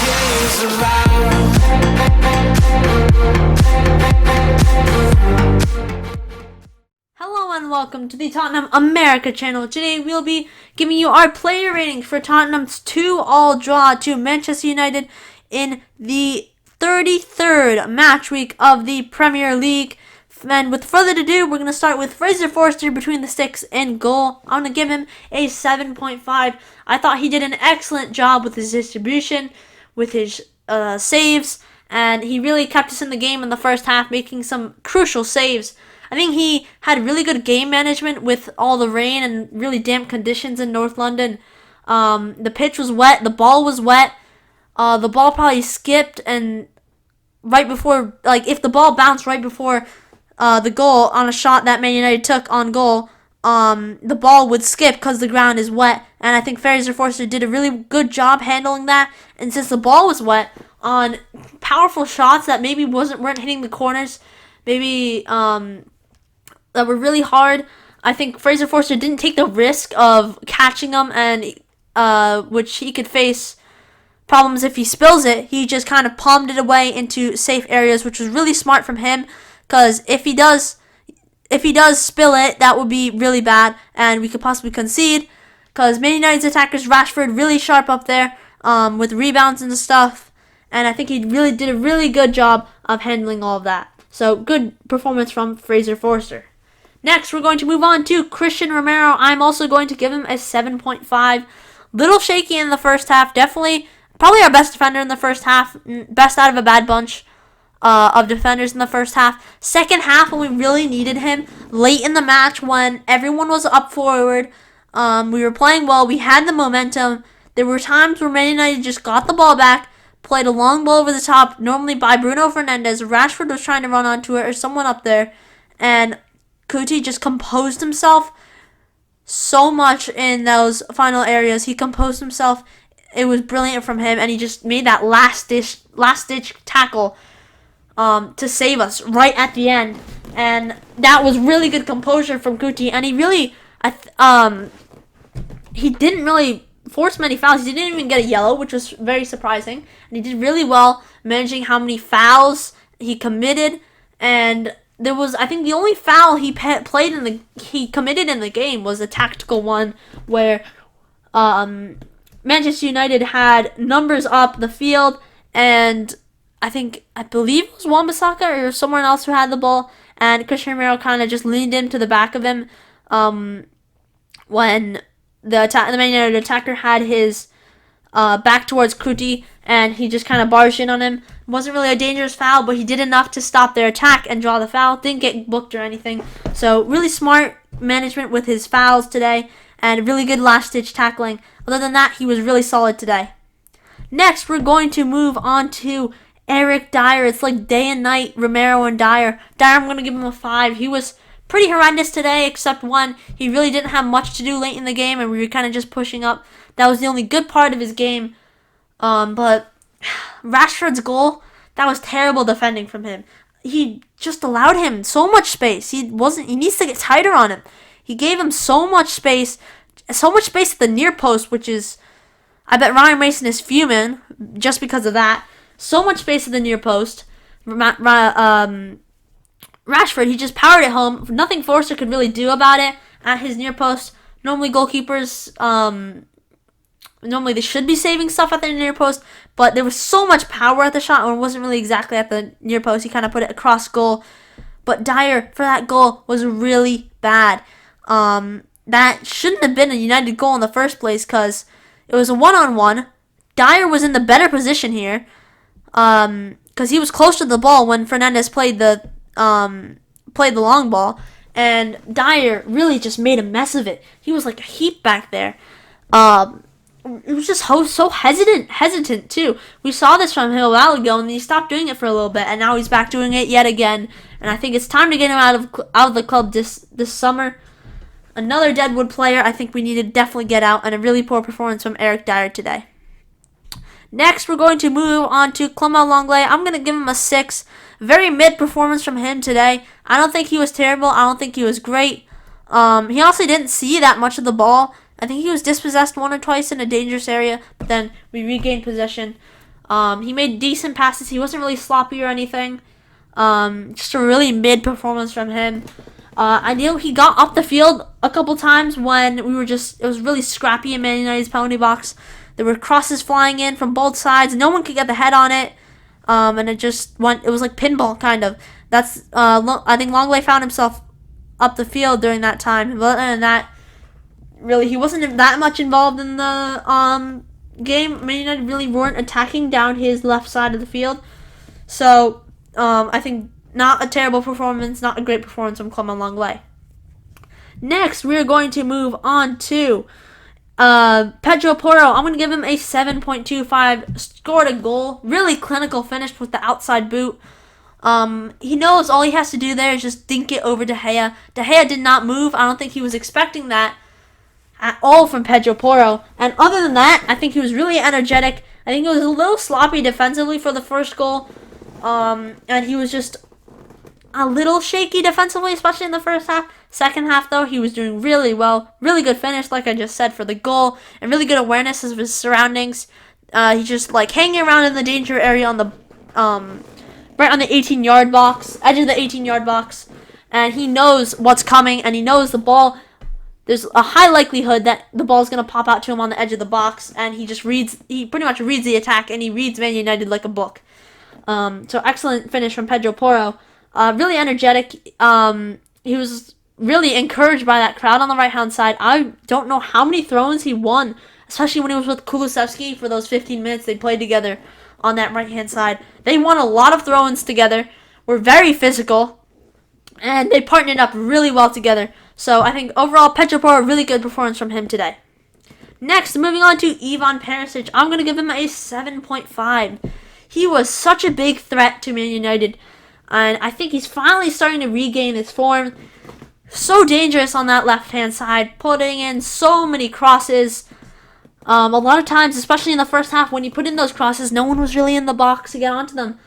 days around. Hello and welcome to the Tottenham America channel. Today we'll be giving you our player ratings for Tottenham's 2-all draw to Manchester United in the 33rd match week of the Premier League. And with further ado, we're going to start with Fraser Forster between the sticks and goal. I'm going to give him a 7.5. I thought he did an excellent job with his distribution, with his saves, and he really kept us in the game in the first half, making some crucial saves. I think he had really good game management with all the rain and really damp conditions in North London. The pitch was wet. The ball was wet. The ball probably skipped, and right before, like, if the ball bounced right before the goal on a shot that Man United took on goal, the ball would skip because the ground is wet. And I think Fraser Forster did a really good job handling that. And since the ball was wet, on powerful shots that maybe weren't hitting the corners, maybe that were really hard, I think Fraser Forster didn't take the risk of catching them, and which he could face problems if he spills it. He just kind of palmed it away into safe areas, which was really smart from him, because if he does spill it, that would be really bad, and we could possibly concede, because Man United's attackers, Rashford, really sharp up there with rebounds and stuff, and I think he really did a really good job of handling all of that. So, good performance from Fraser Forster. Next, we're going to move on to Christian Romero. I'm also going to give him a 7.5. Little shaky in the first half. Probably our best defender in the first half. Best out of a bad bunch of defenders in the first half. Second half, when we really needed him, late in the match when everyone was up forward, we were playing well. We had the momentum. There were times where Man United just got the ball back, played a long ball over the top, normally by Bruno Fernandes. Rashford was trying to run onto it, or someone up there, and Kuti just composed himself so much in those final areas. He composed himself. It was brilliant from him, and he just made that last ditch tackle to save us right at the end. And that was really good composure from Kuti. And he didn't really force many fouls. He didn't even get a yellow, which was very surprising. And he did really well managing how many fouls he committed. And there was, I think, the only foul he committed in the game was a tactical one where Manchester United had numbers up the field, and I believe it was Wan-Bissaka or someone else who had the ball, and Christian Romero kind of just leaned into the back of him when the Man United attacker had his back towards Kuti, and he just kind of barged in on him. It wasn't really a dangerous foul, but he did enough to stop their attack and draw the foul. Didn't get booked or anything. So really smart management with his fouls today, and really good last-ditch tackling. Other than that, he was really solid today. Next, we're going to move on to Eric Dyer. It's like day and night, Romero and Dyer. Dyer, I'm going to give him a 5. He was pretty horrendous today, except one. He really didn't have much to do late in the game, and we were kind of just pushing up. That was the only good part of his game. But Rashford's goal, that was terrible defending from him. He just allowed him so much space. He needs to get tighter on him. He gave him so much space at the near post, which is, I bet Ryan Mason is fuming just because of that. So much space at the near post. Rashford, he just powered it home. Nothing Forster could really do about it at his near post. Normally goalkeepers, normally they should be saving stuff at their near post, but there was so much power at the shot, and it wasn't really exactly at the near post. He kind of put it across goal. But Dyer, for that goal, was really bad. That shouldn't have been a United goal in the first place, because it was a one-on-one. Dyer was in the better position here, because he was close to the ball when Fernandes played the long ball, and Dyer really just made a mess of it. He was like a heap back there. It was just so hesitant too. We saw this from him a while ago, and he stopped doing it for a little bit, and now he's back doing it yet again. And I think it's time to get him out of the club this summer. Another Deadwood player I think we need to definitely get out, and a really poor performance from Eric Dyer today. Next, we're going to move on to Clement Lenglet. I'm going to give him a 6. Very mid performance from him today. I don't think he was terrible. I don't think he was great. He also didn't see that much of the ball. I think he was dispossessed one or twice in a dangerous area, but then we regained possession. He made decent passes. He wasn't really sloppy or anything. Just a really mid performance from him. I knew he got up the field a couple times when it was really scrappy in Man United's penalty box. There were crosses flying in from both sides. No one could get the head on it. And it was like pinball, kind of. I think Longley found himself up the field during that time. But other than that, really, he wasn't that much involved in the game. Man United really weren't attacking down his left side of the field. So, I think not a terrible performance, not a great performance from Clement Longley. Next, we're going to move on to Pedro Porro. I'm going to give him a 7.25. Scored a goal. Really clinical finish with the outside boot. He knows all he has to do there is just dink it over De Gea. De Gea did not move. I don't think he was expecting that at all from Pedro Porro. And other than that, I think he was really energetic. I think he was a little sloppy defensively for the first goal. And he was just a little shaky defensively, especially in the first half. Second half, though, he was doing really well. Really good finish, like I just said, for the goal. And really good awareness of his surroundings. He's just, like, hanging around in the danger area on the, right on the 18-yard box, edge of the 18-yard box. And he knows what's coming, and he knows the ball. There's a high likelihood that the ball's going to pop out to him on the edge of the box. And he pretty much reads the attack, and he reads Man United like a book. So excellent finish from Pedro Porro. Really energetic. He was really encouraged by that crowd on the right-hand side. I don't know how many throw-ins he won, especially when he was with Kulusevski for those 15 minutes they played together on that right-hand side. They won a lot of throw-ins together, were very physical, and they partnered up really well together. So I think overall, Pedro Porro, really good performance from him today. Next, moving on to Ivan Perisic. I'm going to give him a 7.5. He was such a big threat to Man United, and I think he's finally starting to regain his form. So dangerous on that left-hand side, putting in so many crosses. A lot of times, especially in the first half, when he put in those crosses, no one was really in the box to get onto them.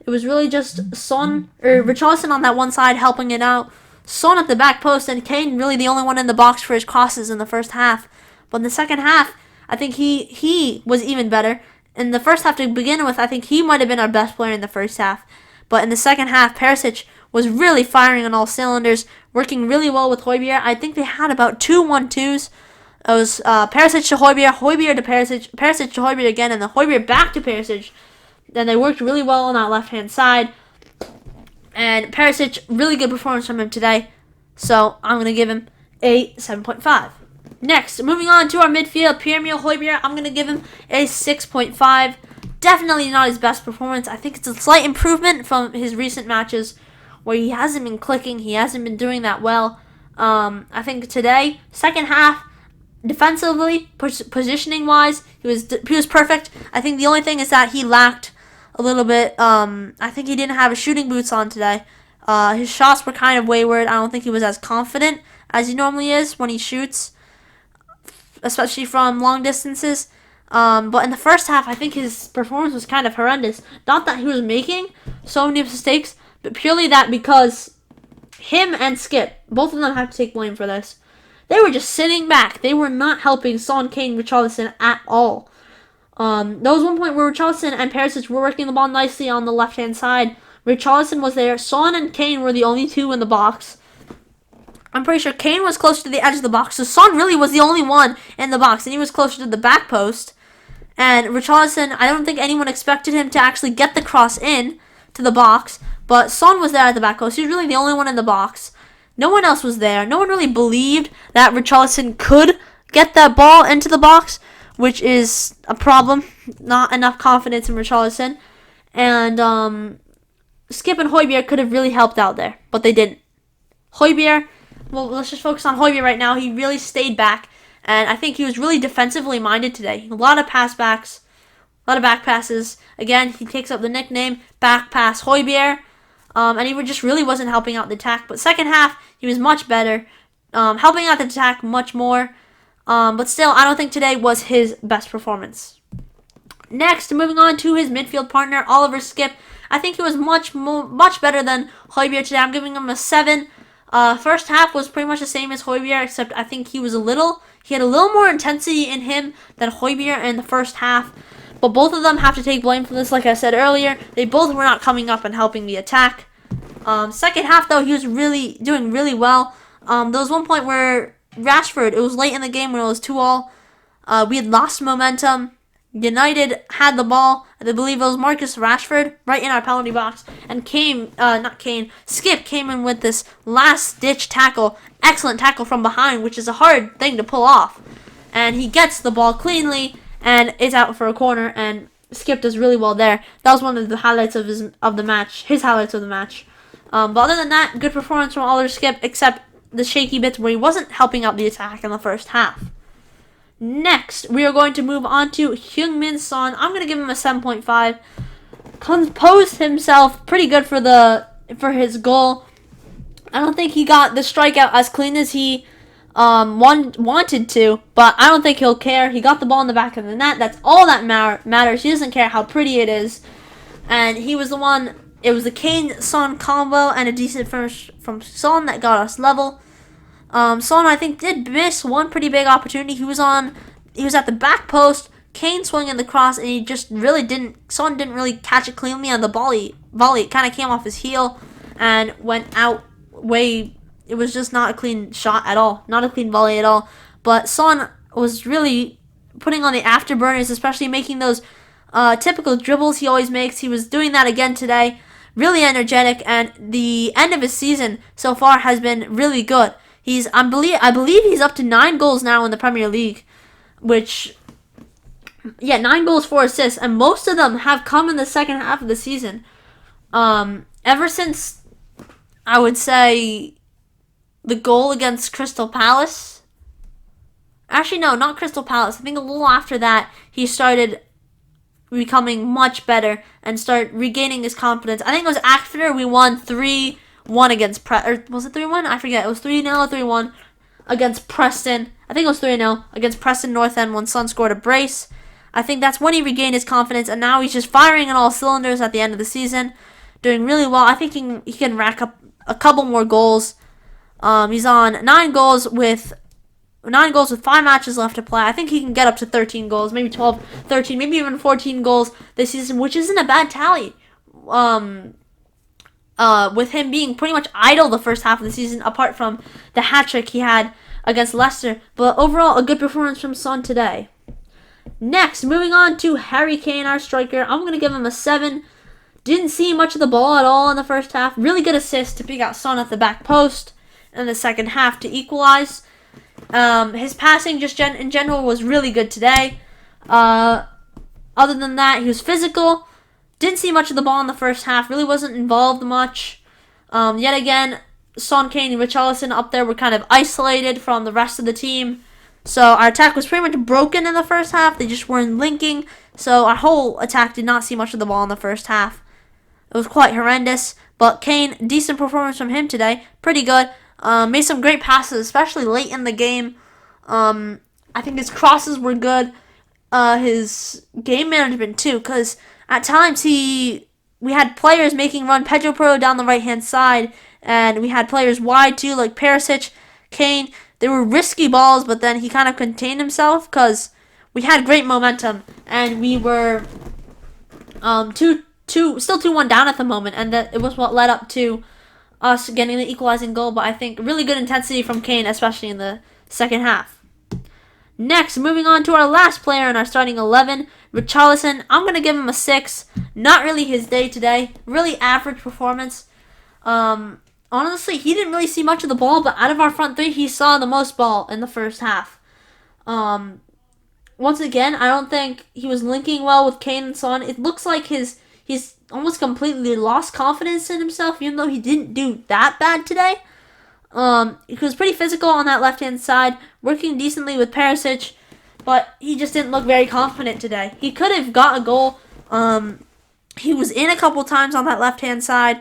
It was really just Richarlison on that one side helping it out. Son at the back post, and Kane really the only one in the box for his crosses in the first half. But in the second half, I think he was even better. In the first half to begin with, I think he might have been our best player in the first half. But in the second half, Perisic was really firing on all cylinders, working really well with Højbjerg. I think they had about 2 1-2s. It was Perisic to Højbjerg, Højbjerg to Perisic, Perisic to Højbjerg again, and then Højbjerg back to Perisic. Then they worked really well on that left-hand side. And Perisic, really good performance from him today. So I'm going to give him a 7.5. Next, moving on to our midfield, Pierre-Emile Højbjerg, I'm going to give him a 6.5. Definitely not his best performance. I think it's a slight improvement from his recent matches where he hasn't been clicking. He hasn't been doing that well. I think today, second half, defensively, positioning-wise, he was perfect. I think the only thing is that he lacked a little bit. I think he didn't have his shooting boots on today. His shots were kind of wayward. I don't think he was as confident as he normally is when he shoots, especially from long distances. But in the first half, I think his performance was kind of horrendous. Not that he was making so many mistakes, but purely that because him and Skip, both of them have to take blame for this. They were just sitting back. They were not helping Son, Kane, Richarlison at all. There was one point where Richarlison and Perisic were working the ball nicely on the left-hand side. Richarlison was there. Son and Kane were the only two in the box. I'm pretty sure Kane was closer to the edge of the box, so Son really was the only one in the box, and he was closer to the back post. And Richarlison, I don't think anyone expected him to actually get the cross in to the box, but Son was there at the back post. He was really the only one in the box. No one else was there. No one really believed that Richarlison could get that ball into the box, which is a problem. Not enough confidence in Richarlison. And Skip and Højbjerg could have really helped out there, but they didn't. Højbjerg, well, let's just focus on Højbjerg right now. He really stayed back, and I think he was really defensively minded today. A lot of pass backs, a lot of back passes. Again, he takes up the nickname Back Pass Højbjerg, and he just really wasn't helping out the attack. But second half, he was much better, helping out the attack much more. But still, I don't think today was his best performance. Next, moving on to his midfield partner, Oliver Skip. I think he was much better than Højbjerg today. I'm giving him a 7. First half was pretty much the same as Højbjerg, except I think he had a little more intensity in him than Højbjerg in the first half. but both of them have to take blame for this. Like I said earlier, they both were not coming up and helping the attack. Second half, though, he was doing really well. There was one point where Rashford, it was late in the game when it was 2-2. We had lost momentum. United had the ball. I believe it was Marcus Rashford right in our penalty box. And Skip came in with this last-ditch tackle. Excellent tackle from behind, which is a hard thing to pull off. And he gets the ball cleanly, and it's out for a corner, and Skip does really well there. That was one of the highlights of the match. His highlights of the match. But other than that, good performance from Oliver Skip, except the shaky bits where he wasn't helping out the attack in the first half. Next, we are going to move on to Heung-min Son. I'm going to give him a 7.5. Composed himself pretty good for his goal. I don't think he got the strikeout as clean as he wanted to, but I don't think he'll care. He got the ball in the back of the net. That's all that matters. He doesn't care how pretty it is. And he was the one. It was the Kane-Son combo and a decent finish from Son that got us level. Son, I think, did miss one pretty big opportunity. He was at the back post. Kane swinging the cross, and he just really Son didn't really catch it cleanly on the volley. It kind of came off his heel and went out way. It was just not a clean shot at all. Not a clean volley at all. But Son was really putting on the afterburners, especially making those typical dribbles he always makes. He was doing that again today. Really energetic, and the end of his season so far has been really good. I believe he's up to 9 goals now in the Premier League, 9 goals, 4 assists, and most of them have come in the second half of the season. Ever since, I would say, the goal against Crystal Palace. Actually, no, not Crystal Palace. I think a little after that, he started becoming much better and start regaining his confidence. I think it was after we won 3-1 against or was it 3-1? I forget. It was 3-0 or 3-1 against Preston. I think it was 3-0 against Preston North End when Son scored a brace. I think that's when he regained his confidence, and now he's just firing on all cylinders at the end of the season, doing really well. I think he can rack up a couple more goals. He's on 9 goals with 5 matches left to play. I think he can get up to 13 goals, maybe 12, 13, maybe even 14 goals this season, which isn't a bad tally. With him being pretty much idle the first half of the season, apart from the hat-trick he had against Leicester. But overall, a good performance from Son today. Next, moving on to Harry Kane, our striker. I'm going to give him a 7. Didn't see much of the ball at all in the first half. Really good assist to pick out Son at the back post in the second half to equalize. His passing just in general was really good today. Other than that, he was physical. Didn't see much of the ball in the first half. Really wasn't involved much. Yet again, Son, Kane, and Richarlison up there were kind of isolated from the rest of the team. So our attack was pretty much broken in the first half. They just weren't linking. So our whole attack did not see much of the ball in the first half. It was quite horrendous. But Kane, decent performance from him today. Pretty good. Made some great passes, especially late in the game. I think his crosses were good. His game management too, because at times we had players making run Pedro down the right-hand side, and we had players wide too, like Perisic, Kane. They were risky balls, but then he kind of contained himself because we had great momentum, and we were still 2-1 down at the moment, and that it was what led up to us getting the equalizing goal. But I think really good intensity from Kane, especially in the second half. Next, moving on to our last player in our starting 11, Richarlison. I'm going to give him a 6. Not really his day today. Really average performance. Honestly, he didn't really see much of the ball, but out of our front three, he saw the most ball in the first half. Once again, I don't think he was linking well with Kane and Son. It looks like he's almost completely lost confidence in himself, even though he didn't do that bad today. He was pretty physical on that left-hand side, working decently with Perisic, but he just didn't look very confident today. He could have got a goal. He was in a couple times on that left-hand side,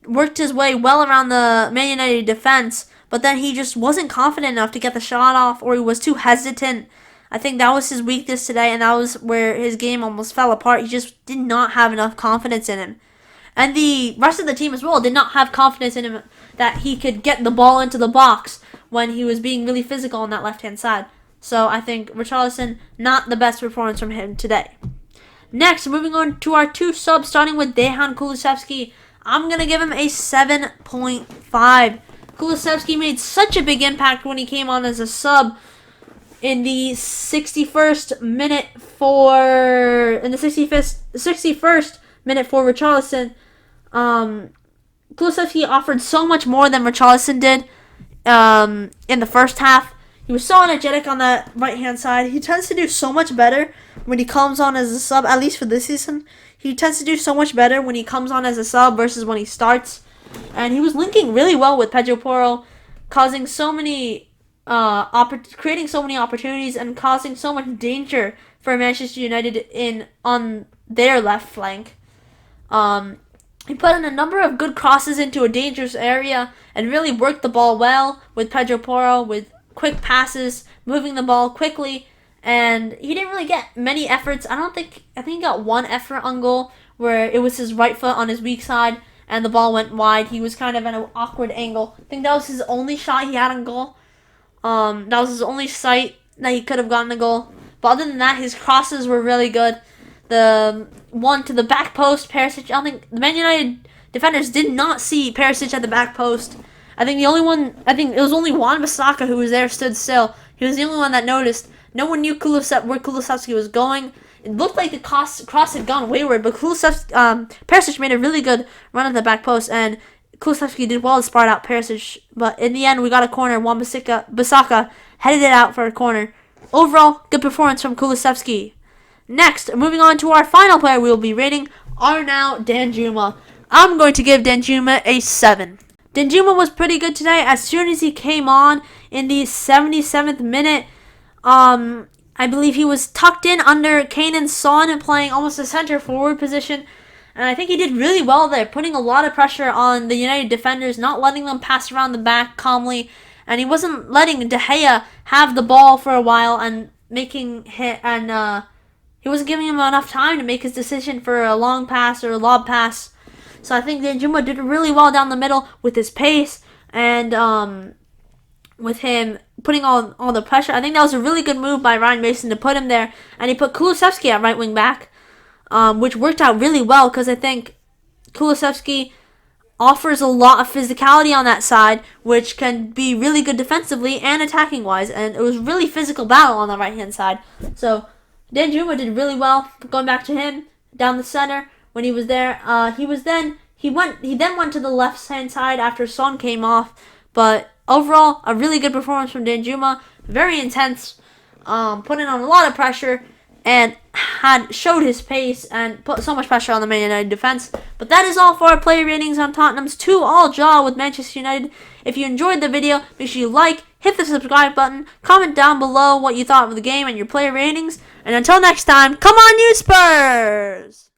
worked his way well around the Man United defense, but then he just wasn't confident enough to get the shot off, or he was too hesitant. I think that was his weakness today, and that was where his game almost fell apart. He just did not have enough confidence in him. And the rest of the team as well did not have confidence in him that he could get the ball into the box when he was being really physical on that left-hand side. So I think Richarlison, not the best performance from him today. Next, moving on to our 2 subs, starting with Dejan Kulusevski. I'm going to give him a 7.5. Kulusevski made such a big impact when he came on as a sub in the 61st minute for Richarlison. Kulusevski offered so much more than Richarlison did in the first half. He was so energetic on that right-hand side. He tends to do so much better when he comes on as a sub, at least for this season. He tends to do so much better when he comes on as a sub versus when he starts. And he was linking really well with Pedro Porro, causing so many, creating so many opportunities and causing so much danger for Manchester United on their left flank. He put in a number of good crosses into a dangerous area and really worked the ball well with Pedro Porro, with quick passes, moving the ball quickly, and he didn't really get many efforts. I think he got one effort on goal where it was his right foot on his weak side and the ball went wide. He was kind of at an awkward angle. I think that was his only shot he had on goal. That was his only sight that he could have gotten a goal. But other than that, his crosses were really good. The one to the back post, Perisic. I don't think the Man United defenders did not see Perisic at the back post. I think it was only Wan-Bissaka who was there, stood still. He was the only one that noticed. No one knew where Kulusevski was going. It looked like the cross had gone wayward, but Perisic made a really good run at the back post, and Kulusevski did well to spot out Perisic. But in the end, we got a corner. Wan-Bissaka headed it out for a corner. Overall, good performance from Kulusevski. Next, moving on to our final player we will be rating, Arnaud Danjuma. I'm going to give Danjuma a 7. Danjuma was pretty good today. As soon as he came on in the 77th minute, I believe he was tucked in under Kane and Son and playing almost a center forward position. And I think he did really well there, putting a lot of pressure on the United defenders, not letting them pass around the back calmly. And he wasn't letting De Gea have the ball for a while and he wasn't giving him enough time to make his decision for a long pass or a lob pass. So I think Danjuma did really well down the middle with his pace and with him putting all the pressure. I think that was a really good move by Ryan Mason to put him there. And he put Kulusevski at right wing back, which worked out really well because I think Kulusevski offers a lot of physicality on that side, which can be really good defensively and attacking-wise. And it was really physical battle on the right-hand side. So Danjuma did really well. Going back to him down the center when he was there, he then went to the left-hand side after Son came off. But overall, a really good performance from Danjuma. Very intense, putting on a lot of pressure, and showed his pace and put so much pressure on the Man United defense. But that is all for our player ratings on Tottenham's 2-all draw with Manchester United. If you enjoyed the video, make sure you like, hit the subscribe button, comment down below what you thought of the game and your player ratings. And until next time, come on you Spurs!